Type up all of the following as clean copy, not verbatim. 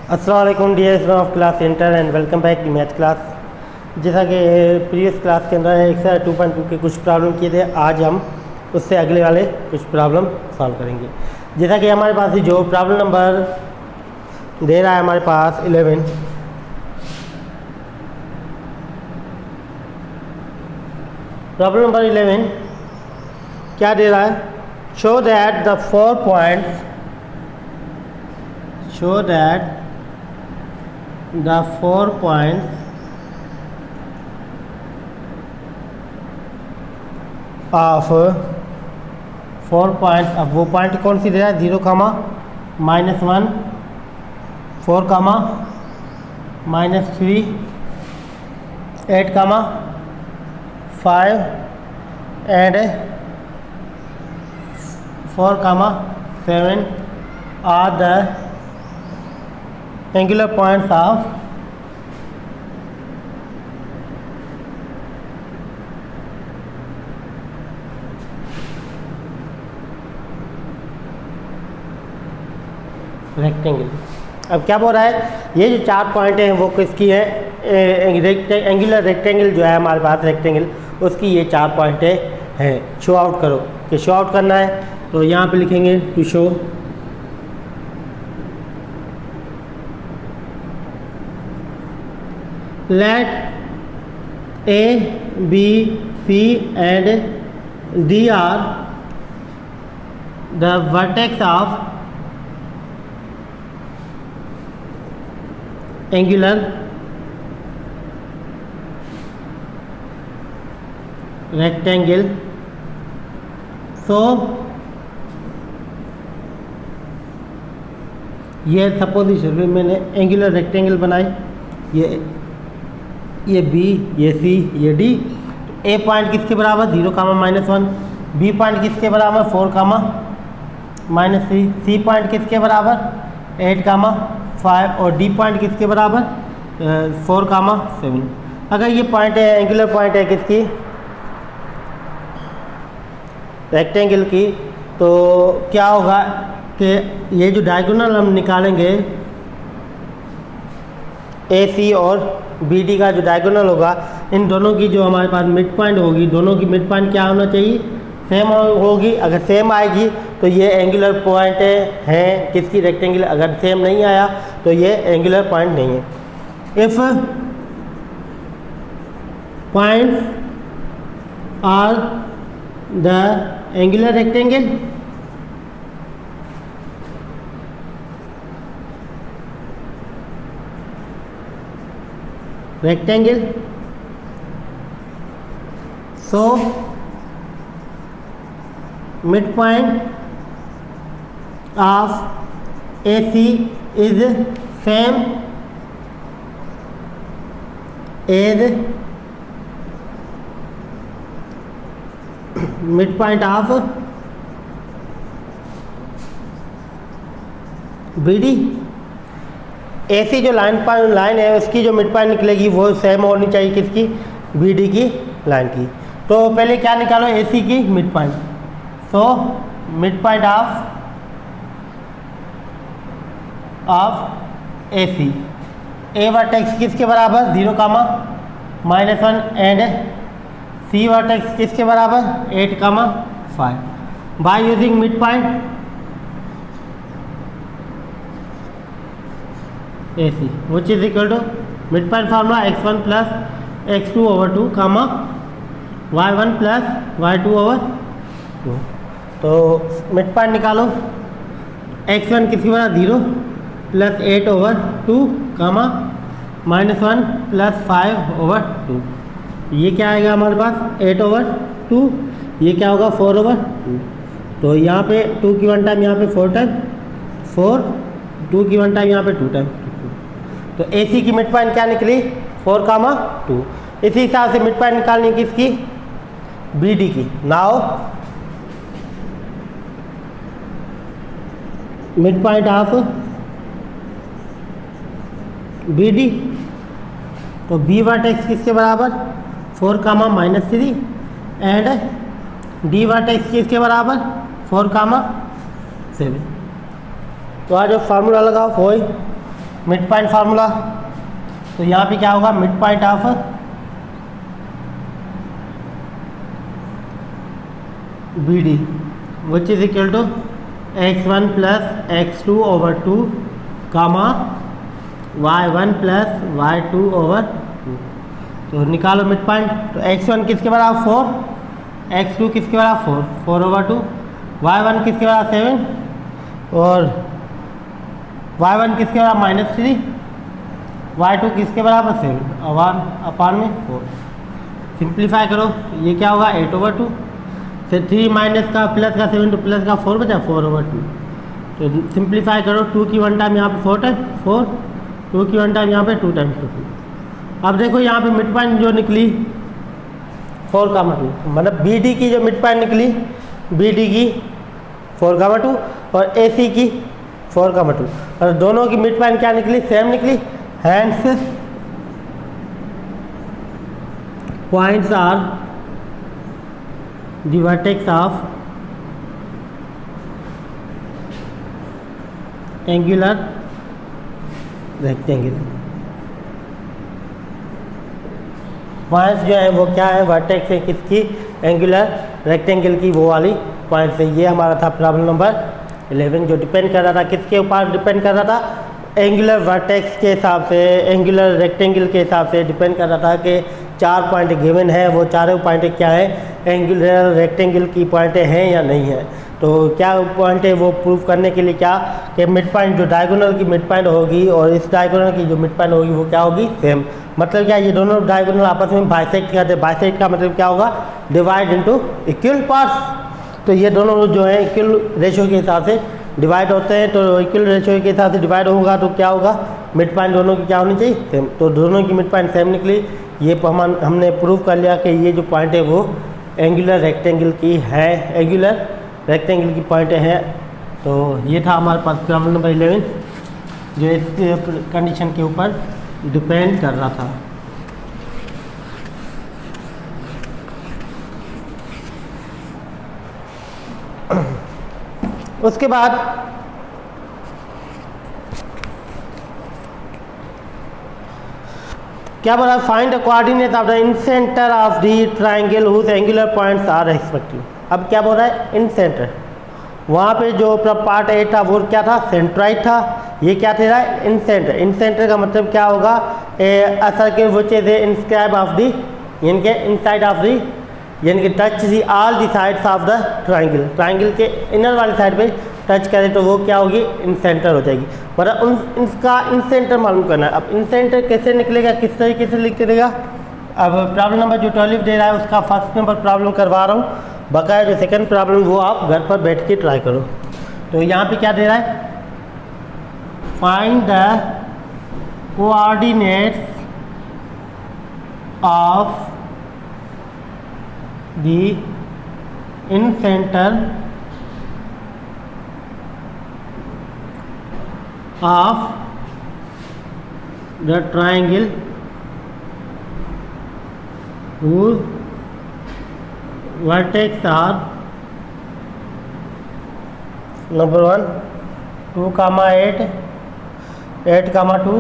अस्सलाम वालेकुम dear student of class centre and welcome back to math class. जैसा कि प्रीवियस क्लास के अंदर एक्सरसाइज 2.2 के कुछ प्रॉब्लम किए थे, आज हम उससे अगले वाले कुछ प्रॉब्लम सॉल्व करेंगे। जैसा कि हमारे पास जो प्रॉब्लम नंबर दे रहा है हमारे पास 11, प्रॉब्लम नंबर 11 क्या दे रहा है? Show that the 4 points of 4 points। अब वो पॉइंट कौन सी दे रहा है? 0, -1, 4, -3, 8, 5 and 4, 7 are the angular points of rectangle. अब क्या बोल रहा है? ये जो 4 पॉइंट हैं वो किसकी है? एंगुलर रेक्टेंगल जो है हमारे पास रेक्टेंगल, उसकी ये 4 पॉइंट है। शो आउट करो, कि शो आउट करना है तो यहाँ पे लिखेंगे to show let A, B, C and D are the vertex of angular rectangle। So ये सपोजिशन में मैंने एंगुलर रेक्टेंगल बनाई, ये B, ये C, ये D। A पॉइंट किसके बराबर? 0, -1। B पॉइंट किसके बराबर? 4, -3। C पॉइंट किसके बराबर? 8, 5 और D पॉइंट किसके बराबर? 4, 7। अगर ये पॉइंट है, एंगुलर पॉइंट है किसकी? रेक्टेंगल की, तो क्या होगा कि ये जो डायगोनल हम निकालेंगे AC और BD का जो डायगोनल होगा, इन दोनों की जो हमारे पास मिड पॉइंट होगी, दोनों की मिड पॉइंट क्या होना चाहिए? सेम होगी। अगर सेम आएगी तो ये एंगुलर पॉइंट है किसकी? रेक्टेंगल। अगर सेम नहीं आया तो ये एंगुलर पॉइंट नहीं है। If points are the angular rectangle, so midpoint of AC is same as midpoint of BD। AC जो लाइन है उसकी जो मिड पॉइंट निकलेगी वो सेम होनी चाहिए किसकी? BD की लाइन की। तो पहले क्या निकालो? AC की mid point. So mid point of AC, A vertex किसके बराबर? 0, -1 एंड C वर्टेक्स किसके बराबर? 8, 5। By using mid point AC which is equal to midpoint formula x1 plus x2 over 2, y1 plus y2 over 2। तो mid point निकालो। x1 किसके बराबर? 0 plus 8 over 2, -1 plus 5 over 2। ये क्या आएगा हमारे पास? 8 ओवर 2। ये क्या होगा? 4 ओवर 2। तो यहाँ पे 2 की 1 टाइम, यहाँ पे 4 टाइम 4, 2 की 1 टाइम, यहाँ पे 2 टाइम। तो AC की मिड पॉइंट क्या निकली? 4, 2। इसी हिसाब से मिड पॉइंट निकालनी किसकी? BD की। Now mid point of BD, तो B वर्टेक्स किसके बराबर? 4, -3 एंड D वर्टेक्स किसके बराबर? 4, 7। तो आज जो फार्मूला लगाओ वही मिड पॉइंट फार्मूला, तो यहाँ पे क्या होगा, midpoint of B D which is equal to x1 plus x2 over 2 comma y1 plus y2 over 2। तो निकालो मिड पॉइंट। तो x1 किसके बराबर 4, x2 किसके बराबर 4 ओवर 2, y1 किसके बराबर 7 और y1 किसके बराबर -3, y2 किसके बराबर 7 और 1 अपान में 4। सिंप्लीफाई करो, ये क्या होगा 8 ओवर 2, फिर 3 माइनस का प्लस का 7 तो प्लस का 4 बचा 4 ओवर 2। तो सिंप्लीफाई करो, 2 की 1 टाइम यहाँ पे 4 टाइम 4, 2 की 1 टाइम यहाँ पे 2 टाइम्स 2। अब देखो यहाँ पे मिड पॉइंट जो निकली 4 का 2, मतलब बी डी की जो मिड पॉइंट निकली बी डी की 4 का 2 और ए सी की 4 का 2, और दोनों की मिड पॉइंट क्या निकली, सेम निकली। Hence points are the vertex of angular rectangle। Points जो है वो क्या है, वर्टेक्स है किसकी, एंगुलर रेक्टेंगल की, वो वाली पॉइंट्स है। ये हमारा था प्रॉब्लम नंबर 11, जो डिपेंड कर रहा था किसके ऊपर, डिपेंड कर रहा था एंगुलर वर्टेक्स के हिसाब से, एंगुलर रेक्टेंगल के हिसाब से डिपेंड कर रहा था कि 4 पॉइंट गिवन है, वो चारों पॉइंट क्या है, एंगुलर रेक्टेंगल की पॉइंट हैं या नहीं है। तो क्या पॉइंट है वो प्रूव करने के लिए क्या कि मिड पॉइंट जो डायगोनल की मिड पॉइंट होगी और इस डायगोनल की जो मिड पॉइंट होगी वो क्या होगी, सेम। मतलब क्या, ये दोनों डायगोनल आपस में बाइसेक्ट करते हैं। बाइसेक्ट का मतलब क्या होगा, डिवाइड इनटू इक्वल पार्ट्स। तो ये दोनों जो है इक्वल रेशियो के हिसाब से डिवाइड होते हैं। तो इक्वल रेशियो के हिसाब से डिवाइड होगा तो क्या होगा, मिड पॉइंट दोनों की क्या होनी चाहिए, सेम। तो दोनों की मिड पॉइंट सेम निकली। ये हमने प्रूव कर लिया कि ये जो पॉइंट है वो एंगुलर रेक्टेंगल की है, एंगुलर रेक्टेंगल की पॉइंट है। तो ये था हमारे पास प्रॉब्लम नंबर 11 जो इस कंडीशन के ऊपर डिपेंड कर रहा था। उसके बाद क्या बोला, find the coordinate of the incentre of the triangle whose angular points are respective. अब क्या बोल रहा है, इन सेंटर, वहाँ पे जो पार्ट ए था वो क्या था, सेंट्राइड था। ये क्या दे रहा है, इन सेंटर। इन सेंटर का मतलब क्या होगा, a circle which is inscribe of the, यानी कि इनसाइड ऑफ द, यानी कि touch the all the sides of the triangle. Triangle के इनर वाली साइड पे टच करें तो वो क्या होगी, इन सेंटर हो जाएगी। मतलब इसका इन सेंटर मालूम करना है। अब इन सेंटर कैसे निकलेगा, किस तरीके से लिख देगा। अब प्रॉब्लम नंबर जो 12 दे रहा है उसका फर्स्ट नंबर प्रॉब्लम करवा रहा हूँ, बकाया जो सेकंड प्रॉब्लम वो आप घर पर बैठ के ट्राई करो। तो यहाँ पे क्या दे रहा है, find the coordinates of the incentre of the triangle whose vertex are number 1 2, 8, 8, 2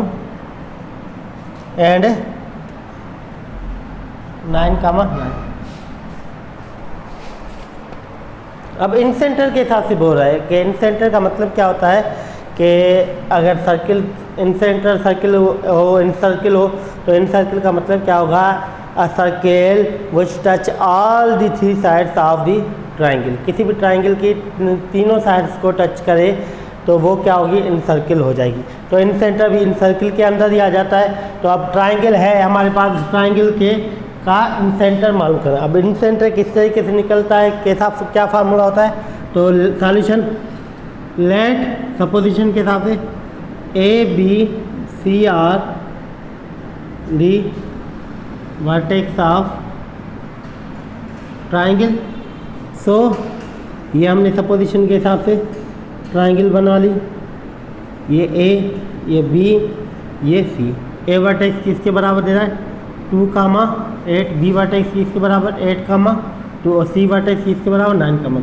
and 9, 9। अब इन सेंटर के हिसाब से बोल रहा है कि इन सेंटर का मतलब क्या होता है कि अगर सर्किल इन सेंटर सर्किल हो, इन सर्किल हो, तो इन सर्किल का मतलब क्या होगा, a circle which touch all the 3 sides of the triangle। किसी भी ट्राइंगल की तीनों साइड्स को टच करे तो वो क्या होगी, इन सर्किल हो जाएगी। तो इन सेंटर भी इन सर्किल के अंदर ही आ जाता है। तो अब ट्राइंगल है हमारे पास, ट्राइंगल के का इन सेंटर मालूम करें। अब इन सेंटर किस तरीके से निकलता है, कैसा क्या फार्मूला होता है। तो सॉल्यूशन, लेट सपोजिशन के हिसाब से ABCR the vertex of triangle. So ये हमने सपोजिशन के हिसाब से ट्राइंगल बना ली। ये A, ये B, ये C। A वर्टेक्स किसके बराबर दे रहा है, 2, 8। B वर्टेक्स किसके बराबर 8, 2 और C वर्टेक्स किसके बराबर 9,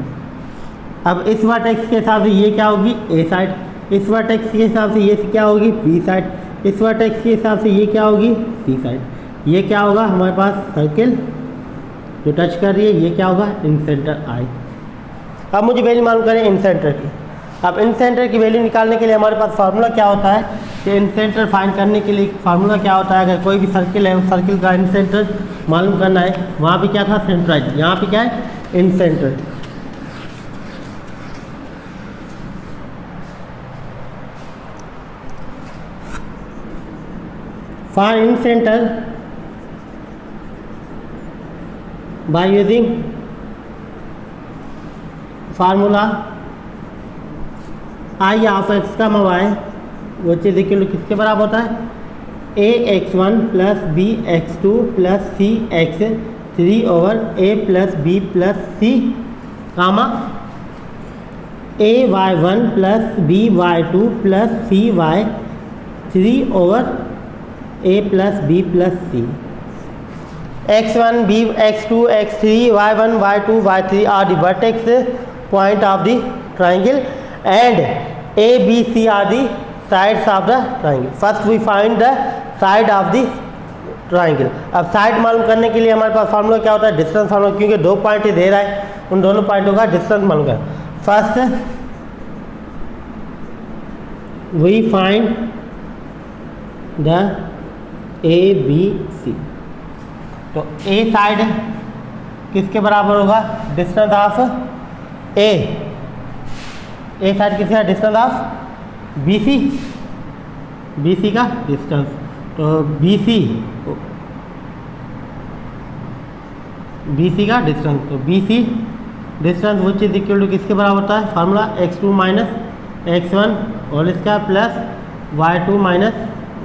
अब इस वर्टेक्स के हिसाब से ये क्या होगी, A साइड। इस वर्टेक्स के हिसाब से ये क्या होगी बी साइड, इस वर्टेक्स के हिसाब से ये क्या होगी सी साइड। ये क्या होगा हमारे पास सर्किल जो टच कर रही है, ये क्या होगा इन सेंटर आई। अब मुझे वैल्यू मालूम करें इन सेंटर की। अब इन सेंटर की वैल्यू निकालने के लिए हमारे पास फार्मूला क्या होता है कि इन सेंटर फाइंड करने के लिए फार्मूला क्या होता है, अगर कोई भी सर्किल है उस सर्किल का इन सेंटर मालूम करना है। वहाँ पे क्या था सेंट्राइज, यहाँ पे क्या है incentre. Find incentre by using formula I of X का मवाए वो चीज़ देखिए किसके बराबर होता है A X one plus B X two plus C X three over A plus B plus C comma A Y one plus B Y two plus C Y three over A plus B plus C. x1, b, x2, x3, y1, y2, y3 are the vertex point of the triangle and a, b, c are the sides of the triangle. First we find the side of the triangle. अब side मालूम करने के लिए हमारे पास formula क्या होता है distance formula, क्योंकि दो पॉइंट दे रहा है उन दोनों पॉइंटों का डिस्टेंस मालूम कर। First we find the A B C. तो ए साइड किसके बराबर होगा डिस्टेंस ऑफ ए साइड किसका डिस्टेंस ऑफ बी सी का डिस्टेंस। तो बी सी का डिस्टेंस, तो बी सी डिस्टेंस वो चीज़ इक्वल टू किसके बराबर होता है formula x2 minus x1 whole square plus y2 minus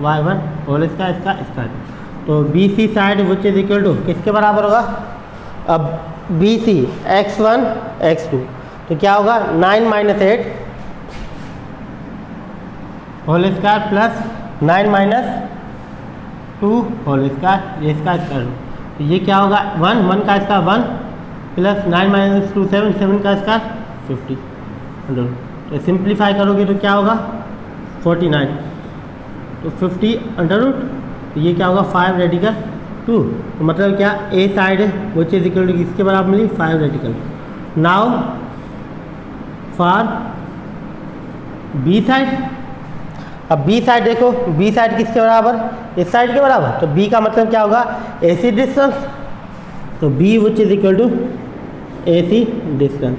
y1 whole square इसका स्क्वायर। तो B C side which is equal to किसके बराबर होगा, अब बी सी x1 x2 तो क्या होगा 9 minus 8 whole square plus 9 minus 2 whole square, ये इसका स्क्वायर। तो ये क्या होगा 1 का स्क्वायर 1 प्लस 9 माइनस 2 7 का स्क्वायर 50। तो सिंप्लीफाई करोगे तो क्या होगा 49, तो 50 अंडर रूट, तो ये क्या होगा 5 रेडिकल 2। तो मतलब क्या ए साइड वो चीज़ इक्वल टू किसके बराबर मिली 5 radical. Now for B side, अब बी साइड देखो बी साइड किसके बराबर इस साइड के बराबर, तो बी का मतलब क्या होगा ए सी डिस्टेंस। तो B which is equal to A C distance,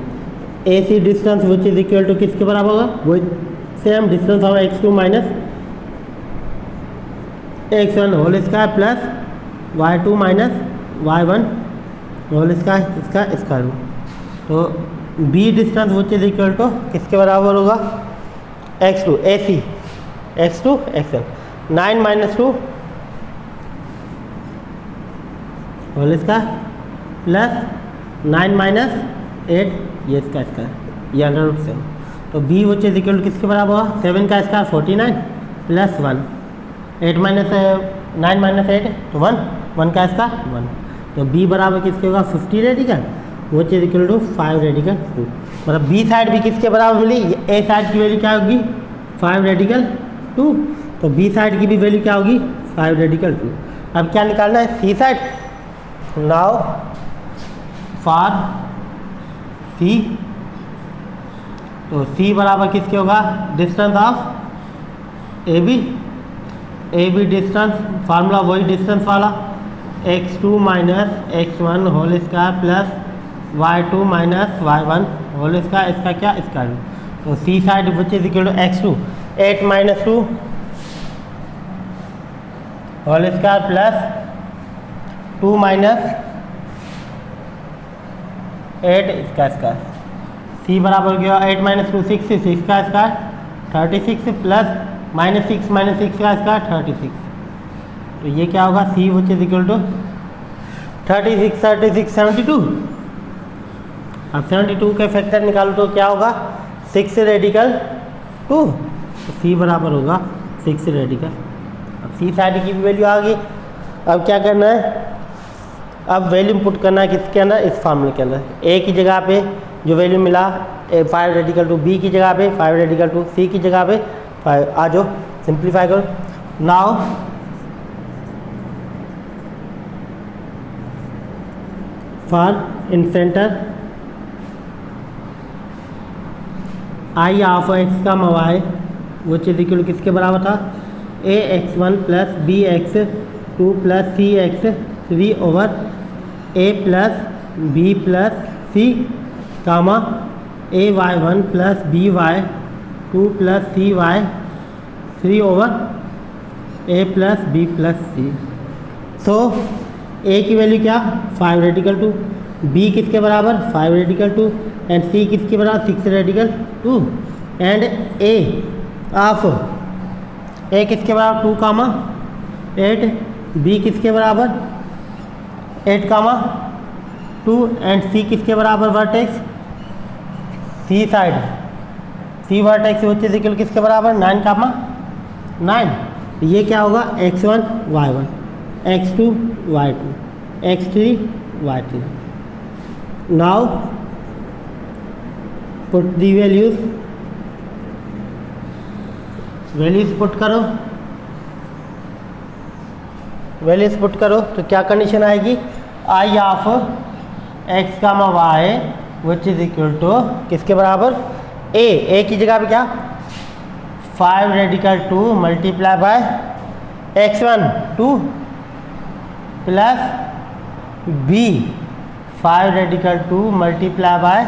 A C distance which is equal to किसके बराबर होगा वो सेम डिस्टेंस होगा x2 minus x1 whole square plus y2 minus y1 whole square इसका square root. तो b distance which is equal to किसके बराबर होगा x2 AC x2 x1 9 minus 2 whole square plus 9 minus 8 ये इसका स्क्वायर, ये under root 7। तो b which is equal to किसके बराबर होगा 7 का स्क्वायर 49 प्लस 1 8 माइनस 9 माइनस 8 तो 1 का इसका 1। तो b बराबर किसके होगा 50 रेडिकल वो चीज इक्वल टू 5 रेडिकल 2। मतलब b साइड भी किसके बराबर मिली, a साइड की वैल्यू क्या होगी 5 रेडिकल 2, तो b साइड की भी वैल्यू क्या होगी 5 रेडिकल 2। अब क्या निकालना है c side. Now for c, तो c बराबर किसके होगा distance of A B distance, formula वही डिस्टेंस वाला x2 minus x1 whole square plus y2 minus y1 whole square इसका क्या स्क्वायर। तो C side which is equal to x2 8 minus 2 whole square plus 2 minus 8 इसका square. सी बराबर गया 8 minus 2 6 6 का square 36 plus -6 -6 का स्क्वायर 36। तो ये क्या होगा c which is equal to 36 72। अब 72 के फैक्टर निकालो तो क्या होगा 6 रेडिकल 2, तो c बराबर होगा 6 रेडिकल। अब c साइड की भी वैल्यू आ गई। अब क्या करना है, अब वैल्यू पुट करना है किसके अंदर इस फार्मूले के अंदर। a की जगह पे जो वैल्यू मिला 5 रेडिकल टू बी की जगह पे, 5 रेडिकल टू सी की जगह पे 5। आ जाओ सिंप्लीफाई करो। Now for incentre I of X का मवाई वो चीज़ इक्वल किसके बराबर था, A X one plus B X two plus C X three over A plus B plus C comma A Y one plus B Y two plus C Y three over A plus B plus C. So A की value क्या 5 radical to, B किसके बराबर 5 radical two and सी किसके बराबर 6 radical two and A of A किसके बराबर 2 कामा 8, B किसके बराबर 8 कामा 2 एंड सी किसके बराबर वर्टेक्स सी साइड, सी वर्टेक्स होते इक्वल किसके बराबर 9 कामा 9। ये क्या होगा x1 y1 x2 y2 x3 y3। Now put the values put करो, वैल्यूज पुट करो तो क्या कंडीशन आएगी, I of X comma Y which is equal to किसके बराबर ए की जगह पे क्या 5 radical 2 multiply by x1 2 plus B 5 radical 2 multiply by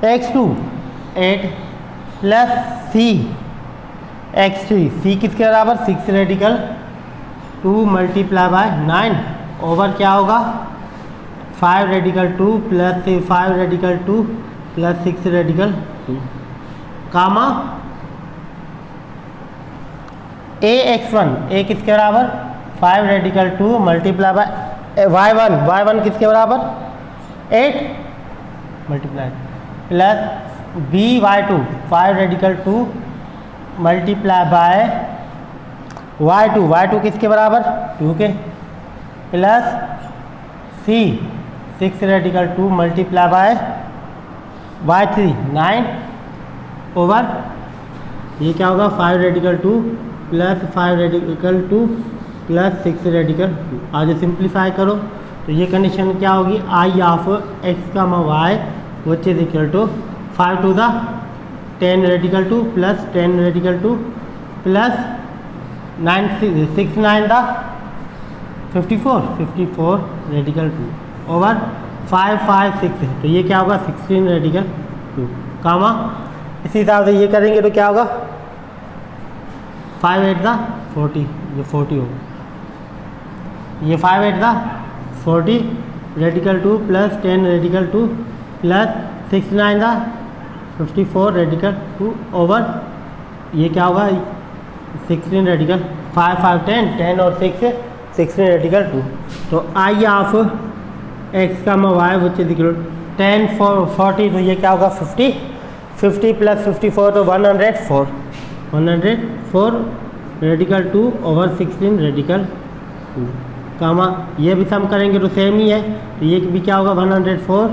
x2 8 plus C x3 C किसके बराबर 6 रेडिकल 2 मल्टीप्लाई बाय 9 ओवर क्या होगा 5 radical 2 plus 5 radical 2 plus 6 radical 2 कामा ए x1 ए किसके बराबर 5 रेडिकल 2 मल्टीप्लाई बाय y1 किसके बराबर 8 multiply plus B y2 5 radical 2 multiply by y2 किसके बराबर 2 के plus C 6 radical 2 multiply by y3 9 over ये क्या होगा 5 radical 2 plus 5 radical 2 plus 6 radical 2। आज सिंप्लीफाई करो तो ये कंडीशन क्या होगी आई ऑफ एक्स का Y which is equal to 5 to the 10 radical 2 plus 10 radical 2 plus 9 6 9 the 54 radical 2 over 5 5 6 तो ये क्या होगा 16 रेडिकल 2 कामा इसी हिसाब से ये करेंगे तो क्या होगा 5 8 द 40 ये 40 होगा, ये 5 8 the 40 radical 2 plus 10 radical 2 plus 6 9 the 54 radical 2 over ये क्या होगा 16 रेडिकल 5 5 10 और 6 16 रेडिकल 2। तो आई ऑफ एक्स का वाई विच इज इक्वल 10 40 तो ये क्या होगा 50 प्लस 54 तो 104 रेडिकल 2 ओवर 16 रेडिकल 2 कामा ये भी सम करेंगे तो सेम ही है तो ये भी क्या होगा 104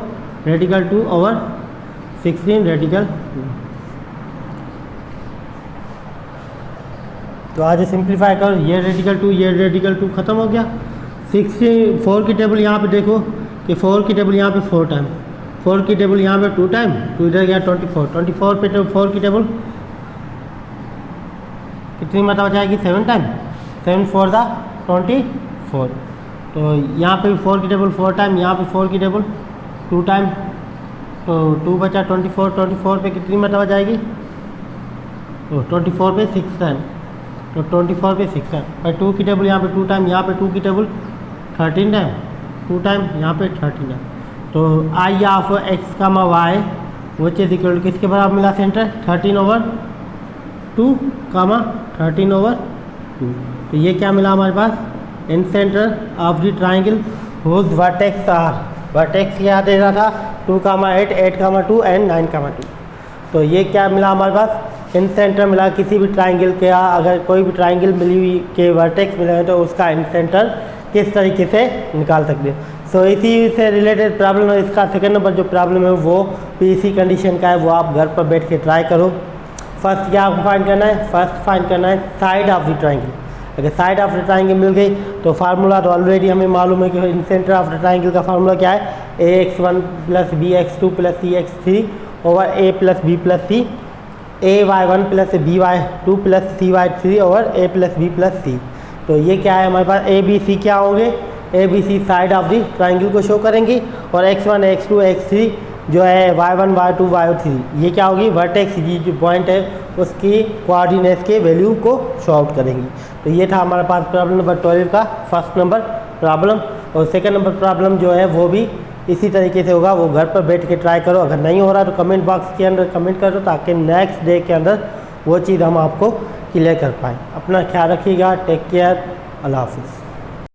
रेडिकल 2 ओवर 16 रेडिकल 2। तो आज सिंप्लीफाई करो ये रेडिकल 2 खत्म हो गया। 64 की टेबल यहाँ पे देखो कि 4 की टेबल यहाँ पे 4 टाइम, 4 की टेबल यहाँ पे 2 टाइम, तो इधर गया 24 पे 4 की टेबल कितनी मतलब जाएगी 7 टाइम, 7 4 द 24 तो यहाँ पे 4 की टेबल 4 टाइम, यहाँ पे 4 की टेबल 2 टाइम तो 2 बचा 24 पे कितनी मतलब जाएगी तो 24 पे 6 टाइम तो 24 पे 6 टाइम और 2 की टेबल यहाँ पे 2 टाइम, यहाँ पे 2 की टेबल 13 टाइम 2 टाइम, यहाँ पे 13 टाइम। तो आई ऑफ एक्स का वाई विच इज इक्वल किसके बराबर मिला सेंटर 13 ओवर 2 कामा 13 ओवर 2। तो ये क्या मिला हमारे पास incentre of the triangle whose vertex are, vertex क्या दे रहा था 2 कामा 8 8 कामा 2 एंड 9 कामा 2। तो ये क्या मिला हमारे पास इन सेंटर मिला किसी भी ट्राइंगल के, अगर कोई भी ट्राइंगल मिली हुई के वर्टेक्स मिले हैं तो उसका इन सेंटर किस तरीके से निकाल सकते हैं। सो इसी से रिलेटेड प्रॉब्लम है। इसका सेकंड नंबर जो प्रॉब्लम है वो भी इसी कंडीशन का है, वो आप घर पर बैठ के ट्राई करो। फर्स्ट क्या फाइंड करना है, फर्स्ट फाइंड करना है साइड ऑफ द ट्राइंगल। अगर साइड ऑफ द ट्राइंगल मिल गई तो फार्मूला तो ऑलरेडी हमें मालूम है कि इन सेंटर ऑफ द ट्राइंगल का फार्मूला क्या है, ax1 + bx2 + cx3 over a + b + c, ay1 + by2 + cy3 over a + b + c। तो ये क्या है हमारे पास, ए बी सी क्या होंगे, A B C side of the triangle को शो करेंगी, और x1 x2 x3 जो है y1 y2 y3 ये क्या होगी, वर्टेक्स ये जो पॉइंट है उसकी कोऑर्डिनेट्स के वैल्यू को शो आउट करेंगी। तो ये था हमारे पास प्रॉब्लम नंबर 12 का फर्स्ट नंबर प्रॉब्लम। और सेकंड नंबर प्रॉब्लम जो है वो भी इसी तरीके से होगा, वो घर पर बैठ के ट्राई करो। अगर नहीं हो रहा तो कमेंट बॉक्स के अंदर कमेंट करो, ताकि नेक्स्ट डे के अंदर वो चीज़ हम आपको क्लियर कर पाएँ। अपना ख्याल रखिएगा, टेक केयर, अल्लाह हाफिज़।